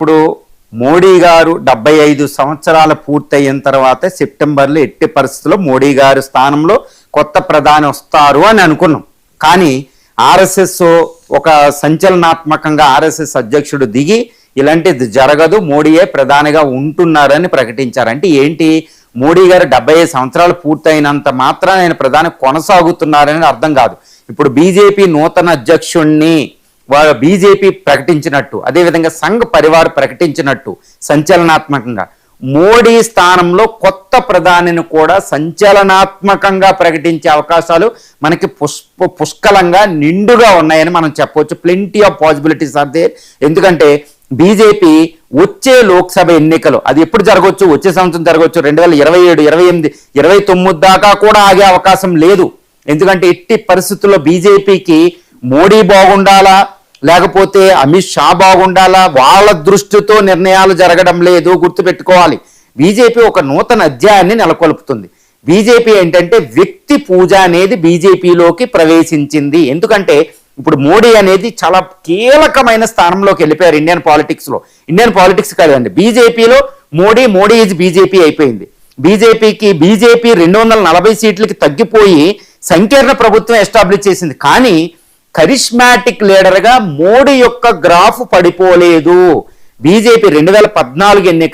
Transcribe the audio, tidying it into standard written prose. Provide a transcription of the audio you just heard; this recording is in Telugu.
ఇప్పుడు మోడీ గారు 75 సంవత్సరాలు పూర్తయిన తర్వాత సెప్టెంబర్లో ఎట్టి పరిస్థితుల్లో మోడీ గారి స్థానంలో కొత్త ప్రధాని వస్తారు అని అనుకున్నాం. కానీ ఆర్ఎస్ఎస్ ఒక సంచలనాత్మకంగా ఆర్ఎస్ఎస్ అధ్యక్షుడు దిగి ఇలాంటిది జరగదు, మోడీయే ప్రధానిగా ఉంటున్నారని ప్రకటించారు. అంటే ఏంటి, మోడీ గారు 75 సంవత్సరాలు పూర్తయినంత మాత్రాన ఆయన ప్రధాని కొనసాగుతున్నారని అర్థం కాదు. ఇప్పుడు బీజేపీ నూతన అధ్యక్షుణ్ణి బీజేపీ ప్రకటించినట్టు, అదేవిధంగా సంఘ్ పరివార్ ప్రకటించినట్టు సంచలనాత్మకంగా మోడీ స్థానంలో కొత్త ప్రధానిని కూడా సంచలనాత్మకంగా ప్రకటించే అవకాశాలు మనకి పుష్కలంగా నిండుగా ఉన్నాయని మనం చెప్పవచ్చు. Plenty of possibilities are there. ఎందుకంటే బీజేపీ వచ్చే లోక్సభ ఎన్నికలు అది ఎప్పుడు జరగవచ్చు, వచ్చే సంవత్సరం జరగవచ్చు, 2027, 28, 29 దాకా కూడా ఆగే అవకాశం లేదు. ఎందుకంటే ఎట్టి పరిస్థితుల్లో బీజేపీకి మోడీ బాగుండాలా లేకపోతే అమిత్ షా బాగుండాలా, వాళ్ళ దృష్టితో నిర్ణయాలు జరగడం లేదు. గుర్తుపెట్టుకోవాలి, బీజేపీ ఒక నూతన అధ్యాయాన్ని నెలకొల్పుతుంది. బీజేపీ ఏంటంటే వ్యక్తి పూజ అనేది బీజేపీలోకి ప్రవేశించింది. ఎందుకంటే ఇప్పుడు మోడీ అనేది చాలా కీలకమైన స్థానంలోకి వెళ్ళిపోయారు ఇండియన్ పాలిటిక్స్లో. ఇండియన్ పాలిటిక్స్ కాదండి, బీజేపీలో మోడీ ఈజ్ బీజేపీ అయిపోయింది. బీజేపీ 240 సీట్లకి తగ్గిపోయి సంకీర్ణ ప్రభుత్వం ఎస్టాబ్లిష్ చేసింది. కానీ కరిష్మాటిక్ లీడర్గా మోడీ యొక్క గ్రాఫ్ పడిపోలేదు. బీజేపీ 2014 ఎన్నికల